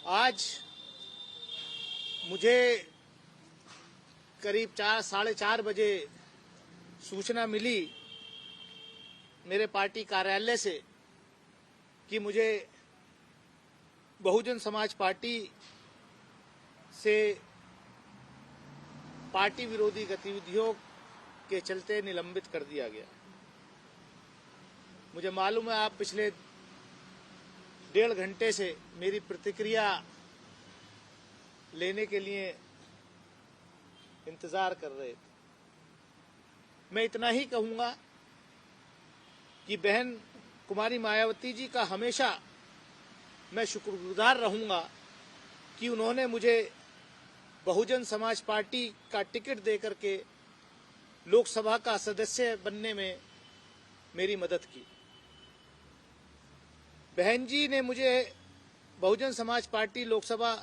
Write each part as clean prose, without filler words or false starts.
आज मुझे करीब 4-4:30 बजे सूचना मिली मेरे पार्टी कार्यालय से कि मुझे बहुजन समाज पार्टी से पार्टी विरोधी गतिविधियों के चलते निलंबित कर दिया गया। मुझे मालूम है आप पिछले 1.5 घंटे से मेरी प्रतिक्रिया लेने के लिए इंतजार कर रहे थे। मैं इतना ही कहूंगा कि बहन कुमारी मायावती जी का हमेशा मैं शुक्रगुजार रहूंगा कि उन्होंने मुझे बहुजन समाज पार्टी का टिकट देकर के लोकसभा का सदस्य बनने में मेरी मदद की। बहन जी ने मुझे बहुजन समाज पार्टी लोकसभा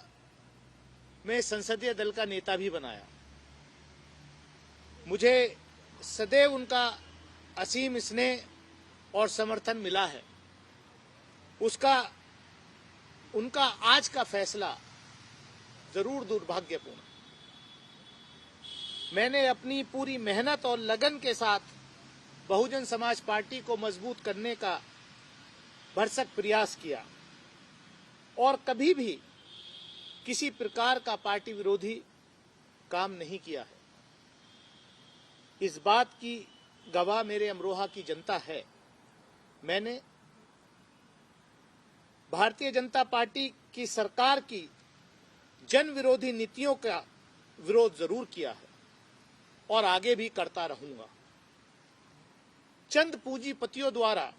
में संसदीय दल का नेता भी बनाया। मुझे सदैव उनका असीम स्नेह और समर्थन मिला है। उनका आज का फैसला जरूर दुर्भाग्यपूर्ण। मैंने अपनी पूरी मेहनत और लगन के साथ बहुजन समाज पार्टी को मजबूत करने का भरसक प्रयास किया और कभी भी किसी प्रकार का पार्टी विरोधी काम नहीं किया है। इस बात की गवाह मेरे अमरोहा की जनता है। मैंने भारतीय जनता पार्टी की सरकार की जन विरोधी नीतियों का विरोध जरूर किया है और आगे भी करता रहूंगा। चंद पूंजीपतियों द्वारा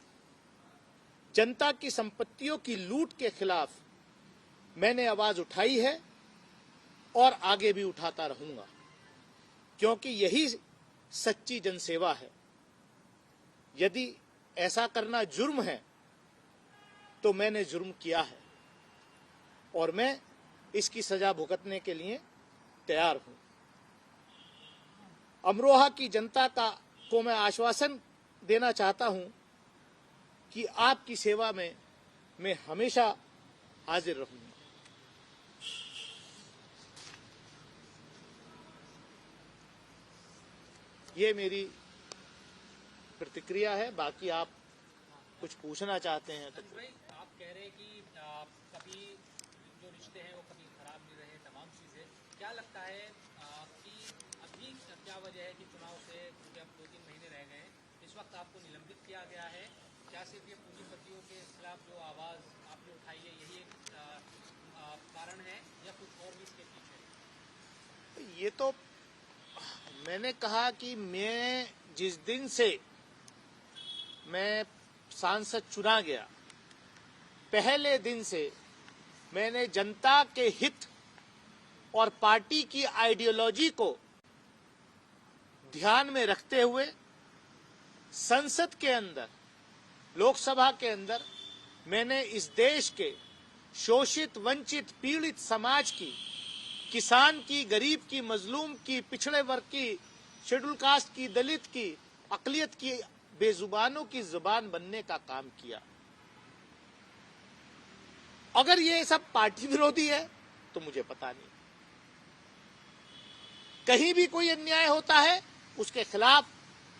जनता की संपत्तियों की लूट के खिलाफ मैंने आवाज उठाई है और आगे भी उठाता रहूंगा, क्योंकि यही सच्ची जनसेवा है। यदि ऐसा करना जुर्म है तो मैंने जुर्म किया है और मैं इसकी सजा भुगतने के लिए तैयार हूं। अमरोहा की जनता को मैं आश्वासन देना चाहता हूं कि आपकी सेवा में मैं हमेशा हाजिर रहूंगा। ये मेरी प्रतिक्रिया है। बाकी आप कुछ पूछना चाहते हैं तो। आप कह रहे हैं कि कभी जो रिश्ते हैं वो कभी खराब नहीं रहे, तमाम चीजें। क्या लगता है कि अभी क्या वजह है कि चुनाव से क्योंकि अब 2-3 महीने रह गए हैं, इस वक्त आपको निलंबित किया गया है? क्या सिर्फ ये पूंजीपतियों के खिलाफ जो आवाज आपने उठाई है यही एक कारण है या कुछ और भी इसके पीछे? ये तो मैंने कहा कि मैं जिस दिन से मैं सांसद चुना गया, पहले दिन से मैंने जनता के हित और पार्टी की आइडियोलॉजी को ध्यान में रखते हुए संसद के अंदर, लोकसभा के अंदर मैंने इस देश के शोषित, वंचित, पीड़ित समाज की, किसान की, गरीब की, मजलूम की, पिछड़े वर्ग की, शेड्यूल कास्ट की, दलित की, अकलियत की, बेजुबानों की जुबान बनने का काम किया। अगर ये सब पार्टी विरोधी है तो मुझे पता नहीं। कहीं भी कोई अन्याय होता है उसके खिलाफ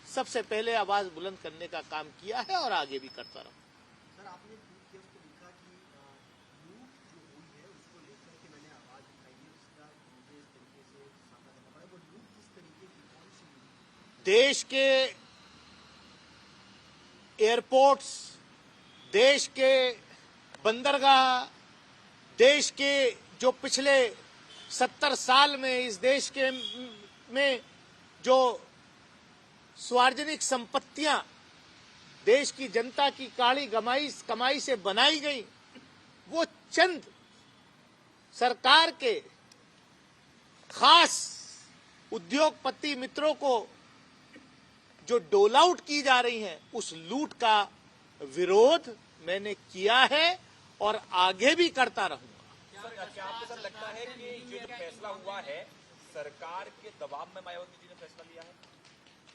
सबसे पहले आवाज बुलंद करने का काम किया है और आगे भी करता रहूं। सर, आपने ट्वीट किया, उसको लिखा कि लूट जो हुई है उसको लेकर के मैंने आवाज उठाई है, उसका मुझे इस तरीके से सामना करना पड़ा। वो लूट किस तरीके की, कौन सी लूट? देश के एयरपोर्ट्स, देश के बंदरगाह, देश के जो पिछले 70 साल में इस देश के में जो सार्वजनिक संपत्तियां देश की जनता की काली कमाई से बनाई गई, वो चंद सरकार के खास उद्योगपति मित्रों को जो डोल आउट की जा रही है, उस लूट का विरोध मैंने किया है और आगे भी करता रहूंगा। क्या आपको सर लगता है कि ये जो फैसला हुआ है सरकार के दबाव में मायावती जी ने फैसला लिया है?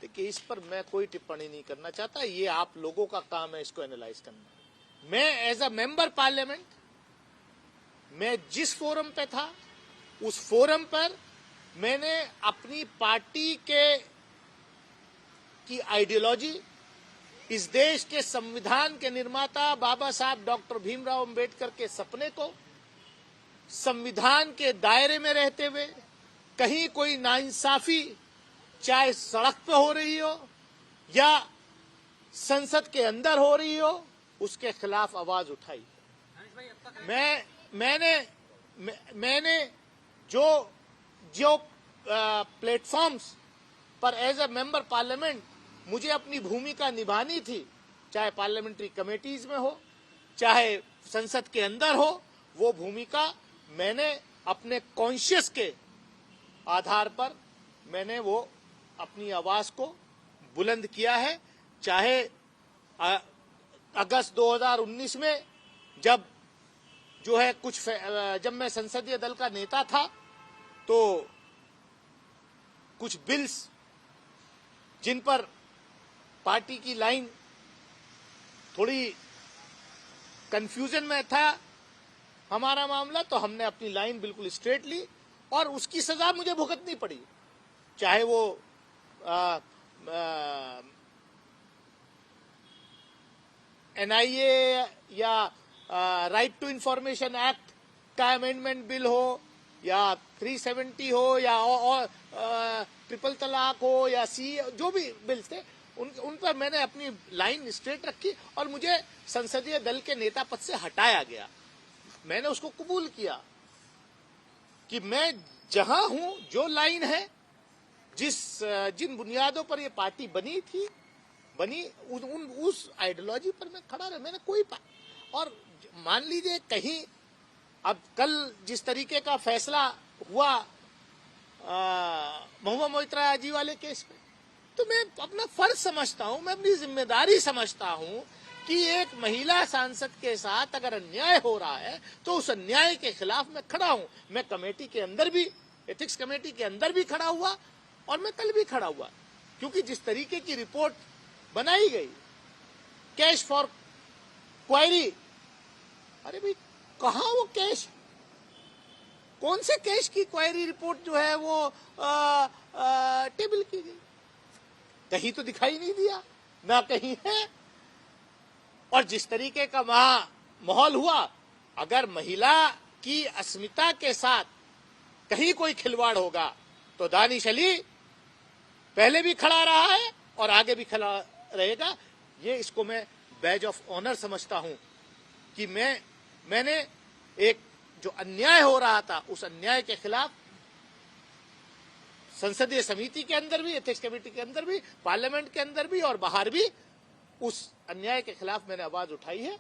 देखिए, इस पर मैं कोई टिप्पणी नहीं करना चाहता। ये आप लोगों का काम है इसको एनालाइज करना। मैं एज अ मेंबर पार्लियामेंट मैं जिस फोरम पे था उस फोरम पर मैंने अपनी पार्टी की आइडियोलॉजी, इस देश के संविधान के निर्माता बाबा साहब डॉक्टर भीमराव अंबेडकर के सपने को संविधान के दायरे में रहते हुए कहीं कोई नाइंसाफी चाहे सड़क पे हो रही हो या संसद के अंदर हो रही हो, उसके खिलाफ आवाज उठाई। मैंने जो प्लेटफॉर्म्स पर एज ए मेंबर पार्लियामेंट मुझे अपनी भूमिका निभानी थी, चाहे पार्लियामेंट्री कमेटीज में हो चाहे संसद के अंदर हो, वो भूमिका मैंने अपने कॉन्शियस के आधार पर मैंने वो अपनी आवाज को बुलंद किया है। चाहे अगस्त 2019 में जब मैं संसदीय दल का नेता था तो कुछ बिल्स जिन पर पार्टी की लाइन थोड़ी कंफ्यूजन में था हमारा मामला, तो हमने अपनी लाइन बिल्कुल स्ट्रेट ली और उसकी सजा मुझे भुगतनी पड़ी, चाहे वो NIA या राइट टू इंफॉर्मेशन एक्ट का अमेंडमेंट बिल हो या 370 हो या ट्रिपल तलाक हो या जो भी बिल्स थे उन पर मैंने अपनी लाइन स्ट्रेट रखी और मुझे संसदीय दल के नेता पद से हटाया गया। मैंने उसको कबूल किया कि मैं जहां हूं, जो लाइन है, जिन बुनियादों पर ये पार्टी बनी उस आइडियोलॉजी पर मैं खड़ा रहा। मैंने और मान लीजिए कहीं अब कल जिस तरीके का फैसला हुआ महुआ मोइत्रा जी वाले केस में, तो मैं अपना फर्ज समझता हूं, मैं अपनी जिम्मेदारी समझता हूं कि एक महिला सांसद के साथ अगर अन्याय हो रहा है तो उस अन्याय के खिलाफ मैं खड़ा हूं। मैं कमेटी के अंदर भी, एथिक्स कमेटी के अंदर भी खड़ा हुआ और मैं कल भी खड़ा हुआ, क्योंकि जिस तरीके की रिपोर्ट बनाई गई, कैश फॉर क्वायरी, अरे भाई कहां वो कैश, कौन से कैश की क्वायरी रिपोर्ट जो है वो टेबल की गई, कहीं तो दिखाई नहीं दिया, ना कहीं है। और जिस तरीके का वहां माहौल हुआ, अगर महिला की अस्मिता के साथ कहीं कोई खिलवाड़ होगा तो दानिश अली पहले भी खड़ा रहा है और आगे भी खड़ा रहेगा। ये इसको मैं बैज ऑफ ऑनर समझता हूं कि मैंने एक जो अन्याय हो रहा था उस अन्याय के खिलाफ संसदीय समिति के अंदर भी, एथिक्स कमेटी के अंदर भी, पार्लियामेंट के अंदर भी और बाहर भी उस अन्याय के खिलाफ मैंने आवाज उठाई है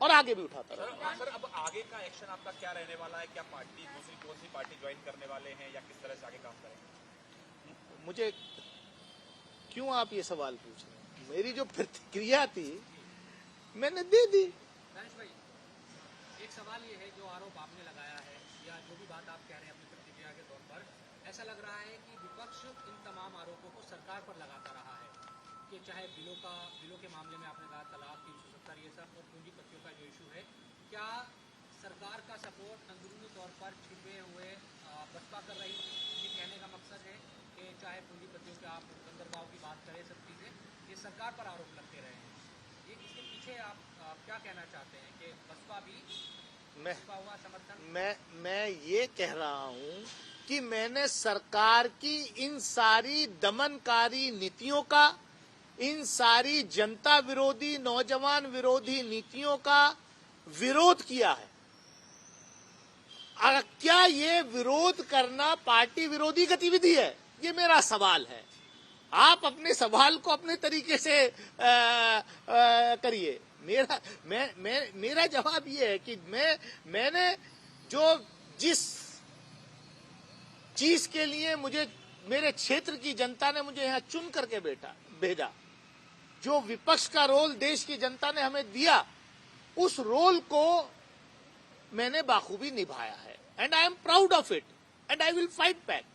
और आगे भी उठाता रहूंगा। सर, अब आगे का एक्शन आपका क्या रहने वाला है? क्या पार्टी दूसरी कौन सी पार्टी ज्वाइन करने वाले हैं या किस तरह से आगे काम करेंगे? मुझे क्यों आप ये सवाल पूछ रहे हैं? मेरी जो प्रतिक्रिया थी मैंने दे दी। दानिश भाई, एक सवाल ये है, जो आरोप आपने लगाया है या जो भी बात आप कह रहे हैं अपनी प्रतिक्रिया के तौर पर, ऐसा लग रहा है कि विपक्ष इन तमाम आरोपों को सरकार पर लगाता रहा है कि चाहे बिलों के मामले में आपने कहा तलाक, 370, ये सब, और पूंजीपतियों का जो इशू है, क्या सरकार का सपोर्ट अंदरूनी तौर पर छिपे हुए बसपा कर रही है? ये कहने का मकसद है कि चाहे पूंजीपतियों के आप बंदरगांव की बात करें, सब चीज़ें, ये सरकार पर आरोप लगते रहे हैं। ये इसके पीछे आप क्या कहना चाहते हैं कि बसपा भी हुआ समर्थन? मैं ये कह रहा हूं कि मैंने सरकार की इन सारी दमनकारी नीतियों का, इन सारी जनता विरोधी, नौजवान विरोधी नीतियों का विरोध किया है। क्या ये विरोध करना पार्टी विरोधी गतिविधि है? ये मेरा सवाल है। आप अपने सवाल को अपने तरीके से करिए। मेरा जवाब ये है कि मैंने जिस चीज के लिए मेरे क्षेत्र की जनता ने मुझे यहाँ चुन करके भेजा, जो विपक्ष का रोल देश की जनता ने हमें दिया, उस रोल को मैंने बाखूबी निभाया है। And I am proud of it and I will fight back.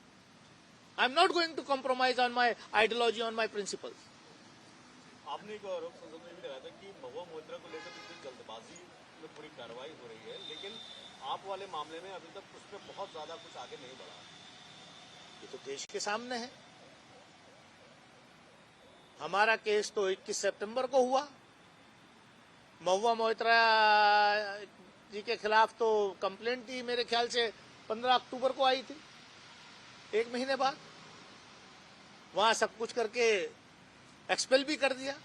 I am not going to compromise on my ideology, on my principles. आपने एक आरोप संसद में भी लगाया था कि महुआ मोइत्रा को लेकर जल्दबाजी में पूरी कार्रवाई हो रही है, लेकिन आप वाले मामले में अभी तक उसमें बहुत ज्यादा कुछ आगे नहीं बढ़ा। ये तो देश के सामने है। हमारा केस तो 21 सितंबर को हुआ। महुआ मोइत्रा जी के खिलाफ तो कंप्लेंट थी मेरे ख्याल से 15 अक्टूबर को आई थी, 1 महीने बाद। वहां सब कुछ करके एक्सपेल भी कर दिया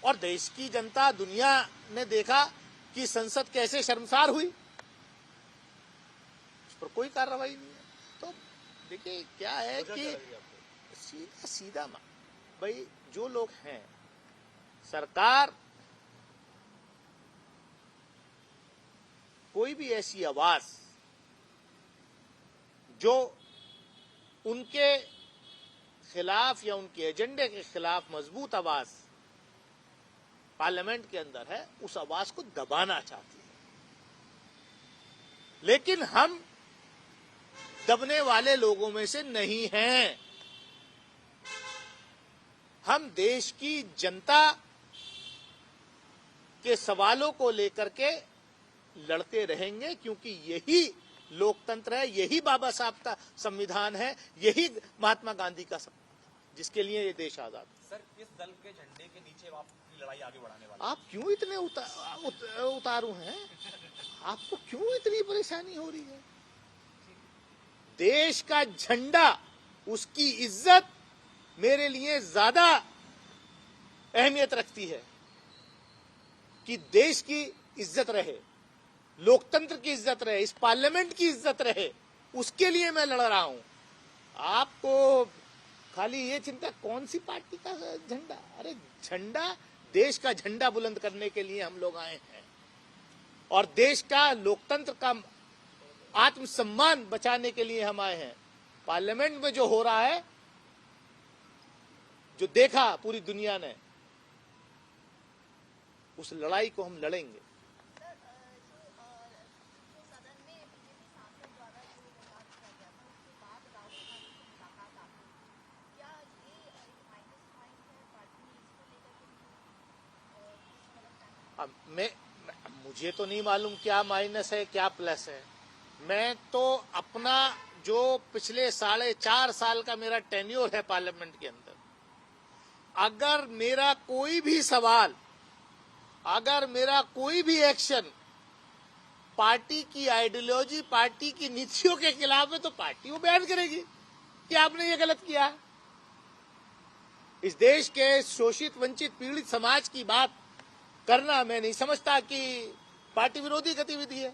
और देश की जनता, दुनिया ने देखा कि संसद कैसे शर्मसार हुई। उस पर कोई कार्रवाई नहीं है। तो देखिए क्या है कि सीधा सीधा भाई जो लोग हैं, सरकार कोई भी ऐसी आवाज जो उनके खिलाफ या उनके एजेंडे के खिलाफ मजबूत आवाज पार्लियामेंट के अंदर है, उस आवाज को दबाना चाहती है। लेकिन हम दबने वाले लोगों में से नहीं हैं। हम देश की जनता के सवालों को लेकर के लड़ते रहेंगे, क्योंकि यही लोकतंत्र है, यही बाबा साहब का संविधान है, यही महात्मा गांधी का जिसके लिए ये देश आजाद है। सर, किस दल के झंडे के नीचे आप अपनी लड़ाई आगे बढ़ाने वाले? आप क्यों इतने उतारू हैं? आपको क्यों इतनी परेशानी हो रही है? देश का झंडा, उसकी इज्जत मेरे लिए ज्यादा अहमियत रखती है कि देश की इज्जत रहे, लोकतंत्र की इज्जत रहे, इस पार्लियामेंट की इज्जत रहे, उसके लिए मैं लड़ रहा हूं। आपको खाली ये चिंता कौन सी पार्टी का झंडा? अरे झंडा, देश का झंडा बुलंद करने के लिए हम लोग आए हैं और देश का, लोकतंत्र का आत्मसम्मान बचाने के लिए हम आए हैं। पार्लियामेंट में जो हो रहा है, जो देखा पूरी दुनिया ने, उस लड़ाई को हम लड़ेंगे। मुझे तो नहीं मालूम क्या माइनस है क्या प्लस है। मैं तो अपना जो पिछले 4.5 साल का मेरा टेन्योर है पार्लियामेंट के अंदर, अगर मेरा कोई भी सवाल, अगर मेरा कोई भी एक्शन पार्टी की आइडियोलॉजी, पार्टी की नीतियों के खिलाफ है, तो पार्टी वो बयान करेगी कि आपने ये गलत किया। इस देश के शोषित, वंचित, पीड़ित समाज की बात करना मैं नहीं समझता कि पार्टी विरोधी गतिविधि है।